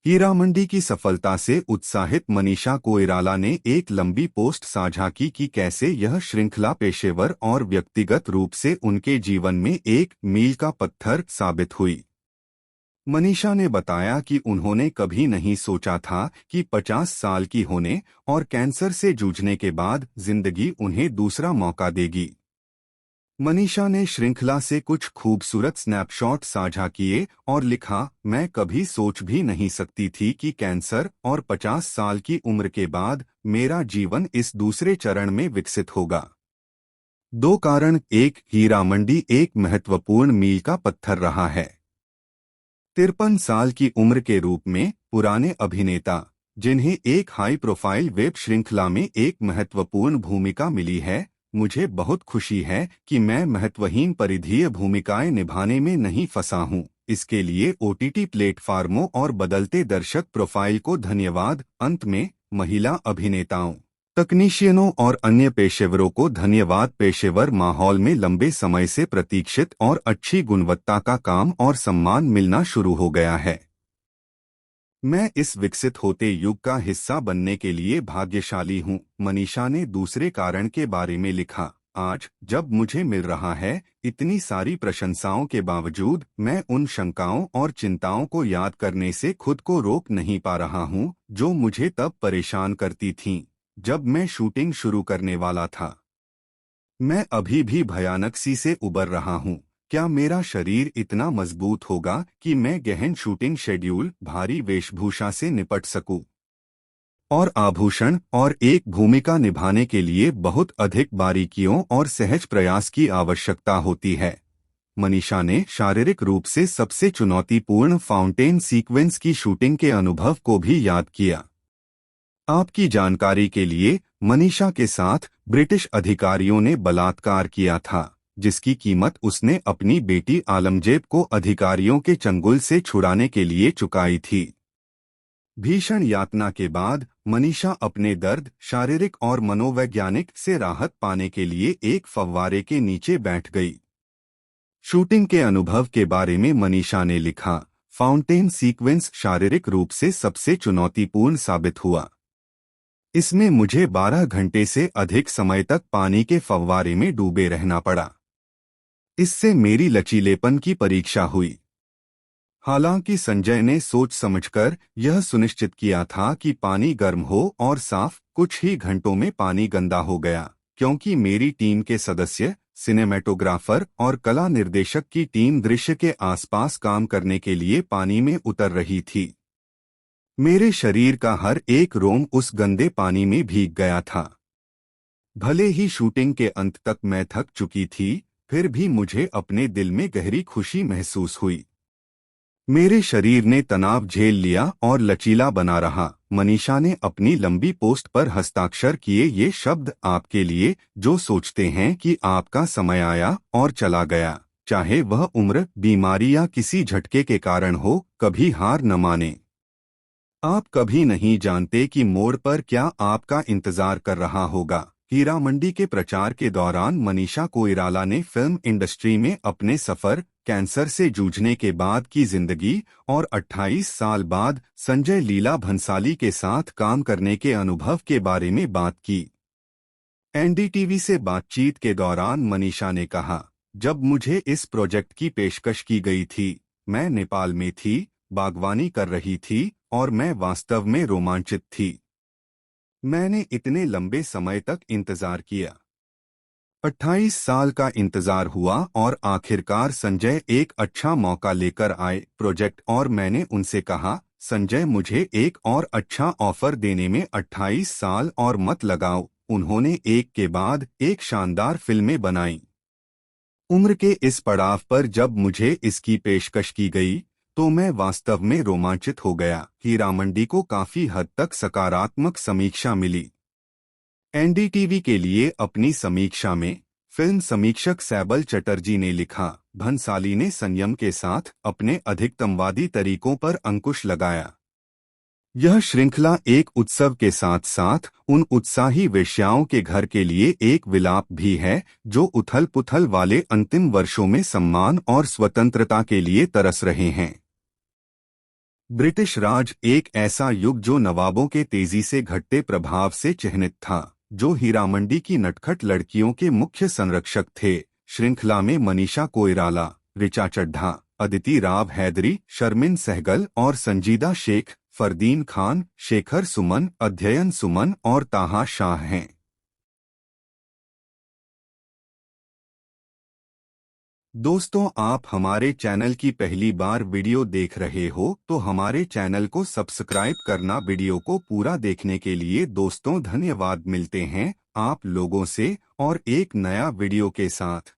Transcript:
हीरामंडी की सफलता से उत्साहित मनीषा कोइराला ने एक लंबी पोस्ट साझा की कि कैसे यह श्रृंखला पेशेवर और व्यक्तिगत रूप से उनके जीवन में एक मील का पत्थर साबित हुई। मनीषा ने बताया कि उन्होंने कभी नहीं सोचा था कि 50 साल की होने और कैंसर से जूझने के बाद जिंदगी उन्हें दूसरा मौका देगी। मनीषा ने श्रृंखला से कुछ खूबसूरत स्नैपशॉट साझा किए और लिखा, मैं कभी सोच भी नहीं सकती थी कि कैंसर और 50 साल की उम्र के बाद मेरा जीवन इस दूसरे चरण में विकसित होगा। दो कारण। एक, हीरामंडी एक महत्वपूर्ण मील का पत्थर रहा है। 53 साल की उम्र के रूप में पुराने अभिनेता, जिन्हें एक हाई प्रोफाइल वेब श्रृंखला में एक महत्वपूर्ण भूमिका मिली है, मुझे बहुत खुशी है कि मैं महत्वहीन परिधीय भूमिकाएं निभाने में नहीं फंसा हूं। इसके लिए ओटीटी प्लेटफार्मों और बदलते दर्शक प्रोफाइल को धन्यवाद। अंत में महिला अभिनेताओं, तकनीशियनों और अन्य पेशेवरों को धन्यवाद। पेशेवर माहौल में लंबे समय से प्रतीक्षित और अच्छी गुणवत्ता का काम और सम्मान मिलना शुरू हो गया है। मैं इस विकसित होते युग का हिस्सा बनने के लिए भाग्यशाली हूं। मनीषा ने दूसरे कारण के बारे में लिखा, आज जब मुझे मिल रहा है इतनी सारी प्रशंसाओं के बावजूद, मैं उन शंकाओं और चिंताओं को याद करने से खुद को रोक नहीं पा रहा हूं जो मुझे तब परेशान करती थीं जब मैं शूटिंग शुरू करने वाला था। मैं अभी भी भयानक सी से उबर रहा हूँ। क्या मेरा शरीर इतना मजबूत होगा कि मैं गहन शूटिंग शेड्यूल, भारी वेशभूषा से निपट सकूं? और आभूषण और एक भूमिका निभाने के लिए बहुत अधिक बारीकियों और सहज प्रयास की आवश्यकता होती है। मनीषा ने शारीरिक रूप से सबसे चुनौतीपूर्ण फाउंटेन सीक्वेंस की शूटिंग के अनुभव को भी याद किया। आपकी जानकारी के लिए, मनीषा के साथ ब्रिटिश अधिकारियों ने बलात्कार किया था, जिसकी कीमत उसने अपनी बेटी आलमजेब को अधिकारियों के चंगुल से छुड़ाने के लिए चुकाई थी। भीषण यातना के बाद मनीषा अपने दर्द, शारीरिक और मनोवैज्ञानिक से राहत पाने के लिए एक फव्वारे के नीचे बैठ गई। शूटिंग के अनुभव के बारे में मनीषा ने लिखा, फाउंटेन सीक्वेंस शारीरिक रूप से सबसे चुनौतीपूर्ण साबित हुआ। इसमें मुझे 12 घंटे से अधिक समय तक पानी के फव्वारे में डूबे रहना पड़ा। इससे मेरी लचीलेपन की परीक्षा हुई। हालांकि संजय ने सोच समझकर यह सुनिश्चित किया था कि पानी गर्म हो और साफ। कुछ ही घंटों में पानी गंदा हो गया, क्योंकि मेरी टीम के सदस्य, सिनेमेटोग्राफर और कला निर्देशक की टीम दृश्य के आसपास काम करने के लिए पानी में उतर रही थी। मेरे शरीर का हर एक रोम उस गंदे पानी में भीग गया था। भले ही शूटिंग के अंत तक मैं थक चुकी थी, फिर भी मुझे अपने दिल में गहरी खुशी महसूस हुई। मेरे शरीर ने तनाव झेल लिया और लचीला बना रहा। मनीषा ने अपनी लंबी पोस्ट पर हस्ताक्षर किए ये शब्द, आपके लिए जो सोचते हैं कि आपका समय आया और चला गया, चाहे वह उम्र, बीमारी या किसी झटके के कारण हो, कभी हार न माने। आप कभी नहीं जानते कि मोड़ पर क्या आपका इंतजार कर रहा होगा। हीरामंडी के प्रचार के दौरान मनीषा कोइराला ने फिल्म इंडस्ट्री में अपने सफर, कैंसर से जूझने के बाद की जिंदगी और 28 साल बाद संजय लीला भंसाली के साथ काम करने के अनुभव के बारे में बात की। एनडीटीवी से बातचीत के दौरान मनीषा ने कहा, जब मुझे इस प्रोजेक्ट की पेशकश की गई थी, मैं नेपाल में थी, बागवानी कर रही थी और मैं वास्तव में रोमांचित थी। मैंने इतने लंबे समय तक इंतजार किया। 28 साल का इंतजार हुआ और आखिरकार संजय एक अच्छा मौका लेकर आए प्रोजेक्ट, और मैंने उनसे कहा, संजय मुझे एक और अच्छा ऑफर देने में 28 साल और मत लगाओ। उन्होंने एक के बाद एक शानदार फिल्में बनाई। उम्र के इस पड़ाव पर जब मुझे इसकी पेशकश की गई तो मैं वास्तव में रोमांचित हो गया। हीरामंडी को काफी हद तक सकारात्मक समीक्षा मिली। एनडीटीवी के लिए अपनी समीक्षा में फिल्म समीक्षक सैबल चटर्जी ने लिखा, भंसाली ने संयम के साथ अपने अधिकतमवादी तरीकों पर अंकुश लगाया। यह श्रृंखला एक उत्सव के साथ साथ उन उत्साही वेश्याओं के घर के लिए एक विलाप भी है जो उथल-पुथल वाले अंतिम वर्षों में सम्मान और स्वतंत्रता के लिए तरस रहे हैं। ब्रिटिश राज एक ऐसा युग जो नवाबों के तेजी से घटते प्रभाव से चिह्नित था, जो हीरामंडी की नटखट लड़कियों के मुख्य संरक्षक थे। श्रृंखला में मनीषा कोइराला, ऋचा चड्ढा, अदिति राव हैदरी, शर्मिन सहगल और संजीदा शेख, फरदीन खान, शेखर सुमन, अध्ययन सुमन और ताहा शाह हैं। दोस्तों, आप हमारे चैनल की पहली बार वीडियो देख रहे हो तो हमारे चैनल को सब्सक्राइब करना। वीडियो को पूरा देखने के लिए दोस्तों धन्यवाद। मिलते हैं आप लोगों से और एक नया वीडियो के साथ।